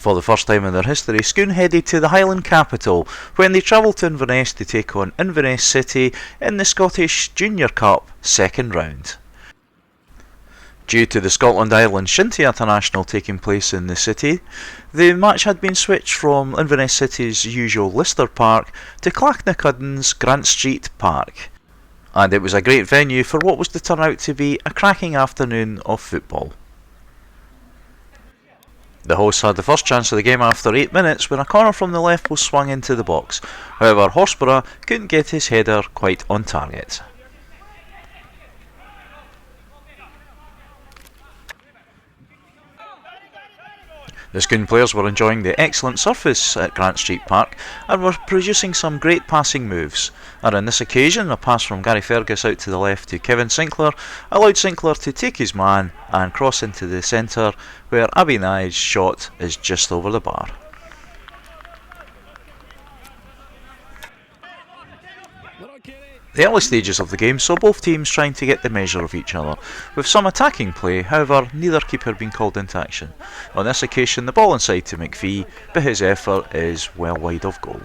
For the first time in their history, Skoon headed to the Highland Capital when they travelled to Inverness to take on Inverness City in the Scottish Junior Cup second round. Due to the Scotland-Ireland Shinty International taking place in the city, the match had been switched from Inverness City's usual Lister Park to Clachnacudden's Grant Street Park, and it was a great venue for what was to turn out to be a cracking afternoon of football. The hosts had the first chance of the game after 8 minutes when a corner from the left was swung into the box. However, Horsburgh couldn't get his header quite on target. The Skoon players were enjoying the excellent surface at Grant Street Park and were producing some great passing moves. And on this occasion, a pass from Gary Fergus out to the left to Kevin Sinclair allowed Sinclair to take his man and cross into the centre, where Abby Nye's shot is just over the bar. The early stages of the game saw both teams trying to get the measure of each other, with some attacking play, however neither keeper being called into action. On this occasion the ball inside to McPhee, but his effort is well wide of goal.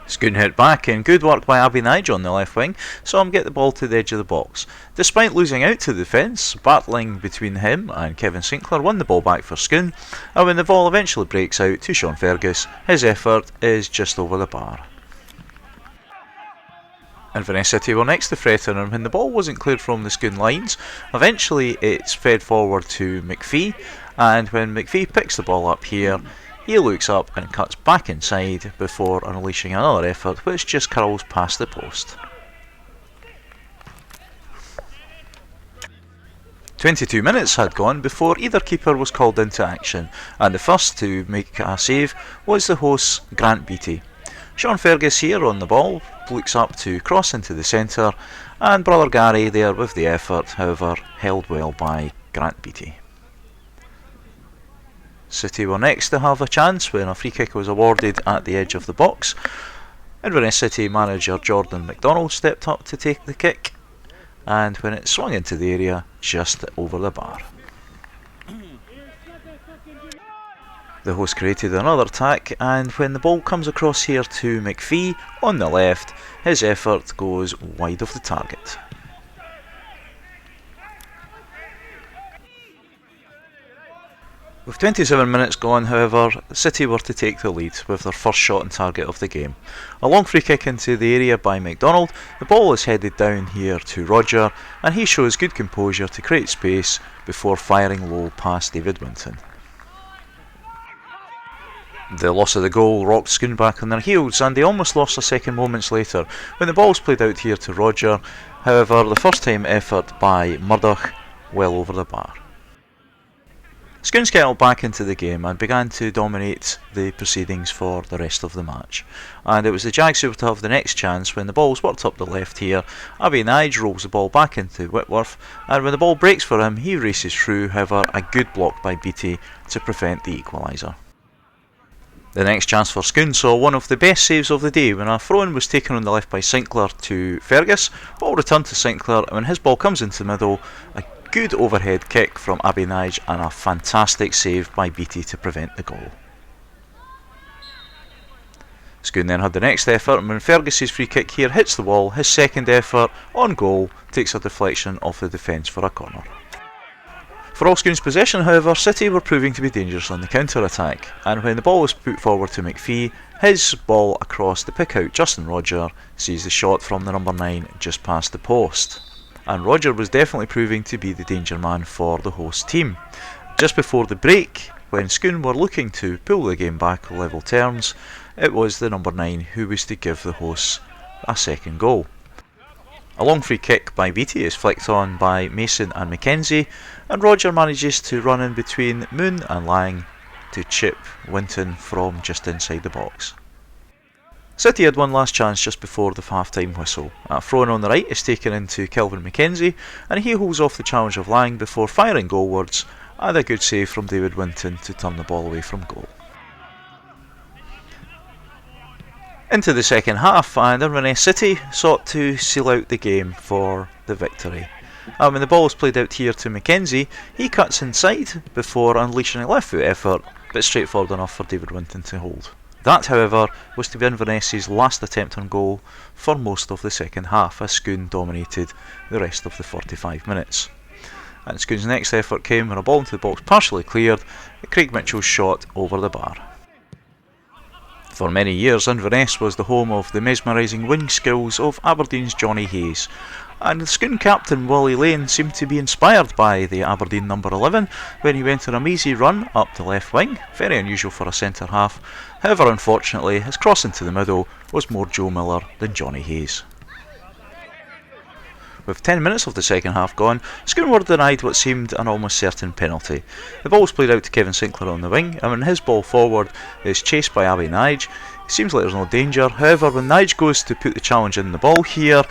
Skoon hit back and good work by Abby Nye on the left wing saw him get the ball to the edge of the box. Despite losing out to the defence, battling between him and Kevin Sinclair won the ball back for Skoon, and when the ball eventually breaks out to Sean Fergus, his effort is just over the bar. Inverness City were next to threaten, and when the ball wasn't cleared from the Skoon lines, eventually it's fed forward to McPhee, and when McPhee picks the ball up here, he looks up and cuts back inside before unleashing another effort which just curls past the post. 22 minutes had gone before either keeper was called into action, and the first to make a save was the host's Grant Beattie. Sean Fergus here on the ball looks up to cross into the centre, and brother Gary there with the effort, however held well by Grant Beattie. City were next to have a chance when a free kick was awarded at the edge of the box. Inverness City manager Jordan McDonald stepped up to take the kick, and when it swung into the area, just over the bar. The host created another attack, and when the ball comes across here to McPhee on the left, his effort goes wide of the target. With 27 minutes gone, however, City were to take the lead with their first shot on target of the game. A long free kick into the area by McDonald, the ball is headed down here to Roger, and he shows good composure to create space before firing low past David Winton. The loss of the goal rocked Skoon back on their heels, and they almost lost a second moments later when the ball's played out here to Roger. However, the first time effort by Murdoch well over the bar. Skoon settled back into the game and began to dominate the proceedings for the rest of the match. And it was the Jags who were to have the next chance when the ball's worked up the left here. Abby Nige rolls the ball back into Whitworth, and when the ball breaks for him, he races through, however a good block by Beattie to prevent the equaliser. The next chance for Skoon saw one of the best saves of the day when a throw-in was taken on the left by Sinclair to Fergus. Ball returned to Sinclair, and when his ball comes into the middle, a good overhead kick from Abby Nige and a fantastic save by Beattie to prevent the goal. Skoon then had the next effort, and when Fergus's free kick here hits the wall, his second effort on goal takes a deflection off the defence for a corner. For all Skoon's possession, however, City were proving to be dangerous on the counter-attack, and when the ball was put forward to McPhee, his ball across the pick-out Justin Roger sees the shot from the number 9 just past the post. And Roger was definitely proving to be the danger man for the host team. Just before the break, when Skoon were looking to pull the game back on level terms, it was the number 9 who was to give the hosts a second goal. A long free kick by Beattie is flicked on by Mason and Mackenzie, and Roger manages to run in between Moon and Lang to chip Winton from just inside the box. City had one last chance just before the half-time whistle. A throw-in on the right is taken into Kelvin Mackenzie, and he holds off the challenge of Lang before firing goalwards, and a good save from David Winton to turn the ball away from goal. Into the second half, and Inverness City sought to seal out the game for the victory. When the ball is played out here to Mackenzie, he cuts inside before unleashing a left foot effort, but straightforward enough for David Winton to hold. That, however, was to be Inverness's last attempt on goal for most of the second half, as Skoon dominated the rest of the 45 minutes. And Skoon's next effort came when a ball into the box partially cleared, Craig Mitchell's shot over the bar. For many years, Inverness was the home of the mesmerising wing skills of Aberdeen's Johnny Hayes, and the Scone captain Wally Lane seemed to be inspired by the Aberdeen number 11 when he went on a mazy run up the left wing, very unusual for a centre half. However, unfortunately, his cross into the middle was more Joe Miller than Johnny Hayes. With 10 minutes of the second half gone, Skoon were denied what seemed an almost certain penalty. The ball was played out to Kevin Sinclair on the wing, and when his ball forward is chased by Abby Nige, it seems like there's no danger. However, when Nige goes to put the challenge in the ball here,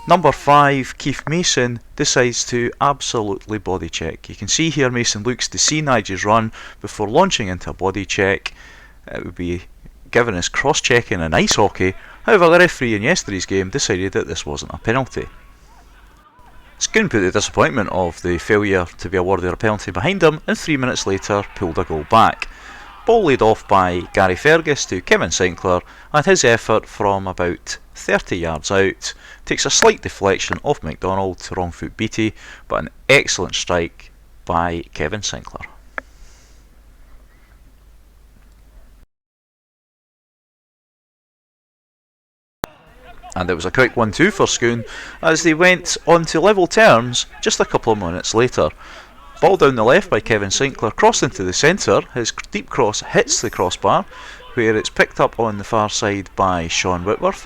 number 5, Keith Mason, decides to absolutely body check. You can see here Mason looks to see Nige's run before launching into a body check. It would be given as cross-checking in ice hockey. However, the referee in yesterday's game decided that this wasn't a penalty. Skoon put the disappointment of the failure to be awarded a penalty behind him, and 3 minutes later pulled a goal back. Ball laid off by Gary Fergus to Kevin Sinclair, and his effort from about 30 yards out takes a slight deflection off McDonald to wrong foot Beattie, but an excellent strike by Kevin Sinclair. And it was a quick 1-2 for Skoon as they went on to level terms just a couple of minutes later. Ball down the left by Kevin Sinclair, crossed into the centre. His deep cross hits the crossbar, where it's picked up on the far side by Sean Whitworth.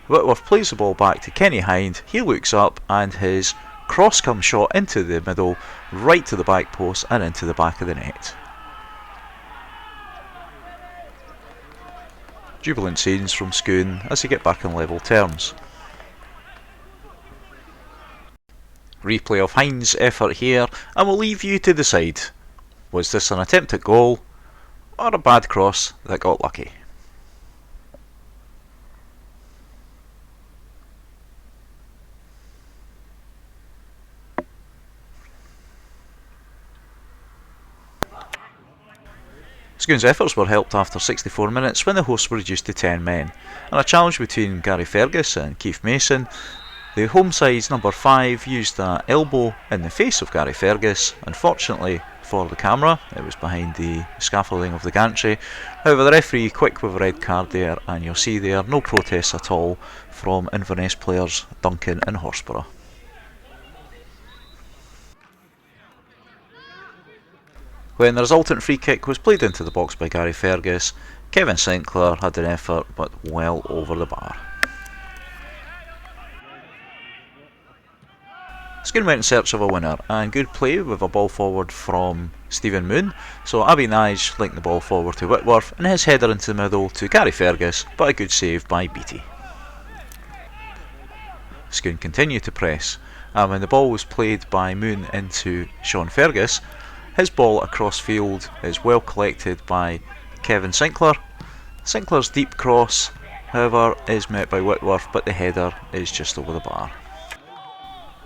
Whitworth plays the ball back to Kenny Hind. He looks up and his cross comes shot into the middle, right to the back post and into the back of the net. Jubilant scenes from Skoon as they get back on level terms. Replay of Hind's effort here, and we'll leave you to decide. Was this an attempt at goal or a bad cross that got lucky? Skoon's efforts were helped after 64 minutes when the hosts were reduced to 10 men, and a challenge between Gary Fergus and Keith Mason. The home side's number 5 used an elbow in the face of Gary Fergus. Unfortunately for the camera, it was behind the scaffolding of the gantry. However, the referee quick with a red card there, and you'll see there no protests at all from Inverness players Duncan and Horsburgh. When the resultant free kick was played into the box by Gary Fergus, Kevin Sinclair had an effort but well over the bar. Skoon went in search of a winner, and good play with a ball forward from Stephen Moon. So Abby Nige linked the ball forward to Whitworth, and his header into the middle to Gary Fergus, but a good save by Beattie. Skoon continued to press, and when the ball was played by Moon into Sean Fergus, his ball across field is well collected by Kevin Sinclair. Sinclair's deep cross, however, is met by Whitworth, but the header is just over the bar.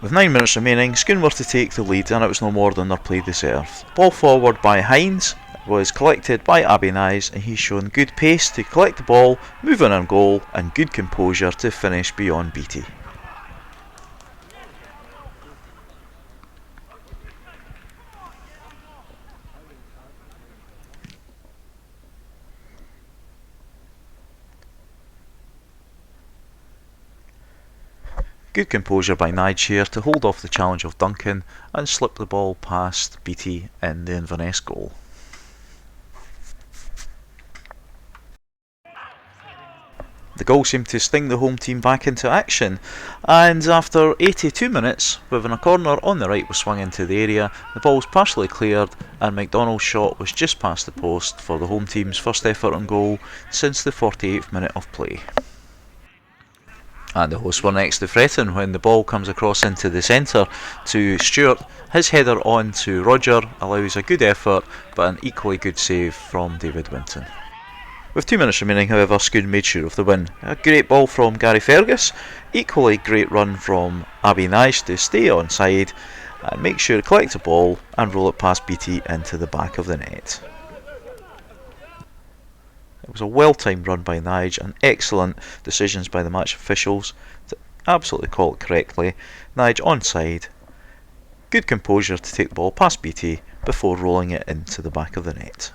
With 9 minutes remaining, Skoon were to take the lead, and it was no more than their play deserved. Ball forward by Hines was collected by Abby Nige, and he's shown good pace to collect the ball, move in on goal, and good composure to finish beyond Beattie. Good composure by Nige here to hold off the challenge of Duncan and slip the ball past Beattie in the Inverness goal. The goal seemed to sting the home team back into action, and after 82 minutes, when a corner on the right was swung into the area, the ball was partially cleared and McDonald's shot was just past the post for the home team's first effort on goal since the 48th minute of play. And the hosts were next to threaten when the ball comes across into the centre to Stewart. His header on to Roger allows a good effort but an equally good save from David Winton. With 2 minutes remaining, however, Skoon made sure of the win. A great ball from Gary Fergus, equally great run from Abby Nice to stay onside and make sure to collect the ball and roll it past BT into the back of the net. It was a well-timed run by Nige and excellent decisions by the match officials to absolutely call it correctly. Nige onside, good composure to take the ball past BT before rolling it into the back of the net.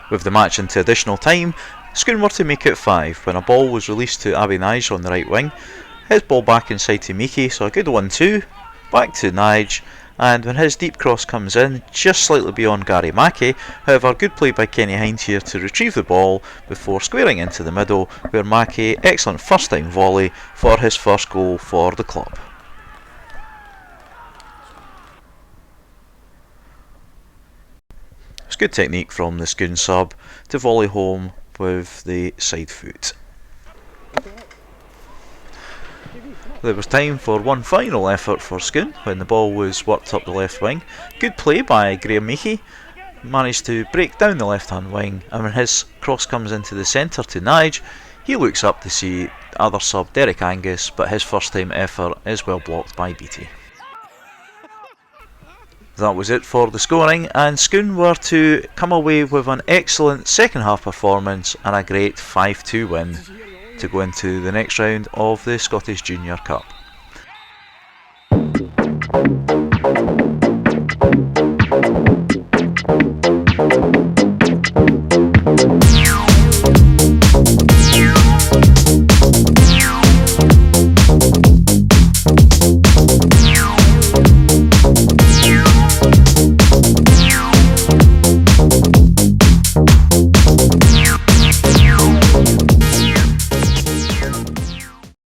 With the match into additional time, Skoon were to make it 5 when a ball was released to Abby Nige on the right wing. His ball back inside to Miki, so a good 1-2, back to Nige, and when his deep cross comes in, just slightly beyond Gary Mackey, however good play by Kenny Hind here to retrieve the ball before squaring into the middle, where Mackey, excellent first time volley for his first goal for the club. It's good technique from the Skoon sub to volley home with the side foot. There was time for one final effort for Skoon when the ball was worked up the left wing. Good play by Graham Meekie, managed to break down the left hand wing, and when his cross comes into the centre to Nige, he looks up to see other sub Derek Angus, but his first time effort is well blocked by BT. That was it for the scoring, and Skoon were to come away with an excellent second half performance and a great 5-2 win to go into the next round of the Scottish Junior Cup.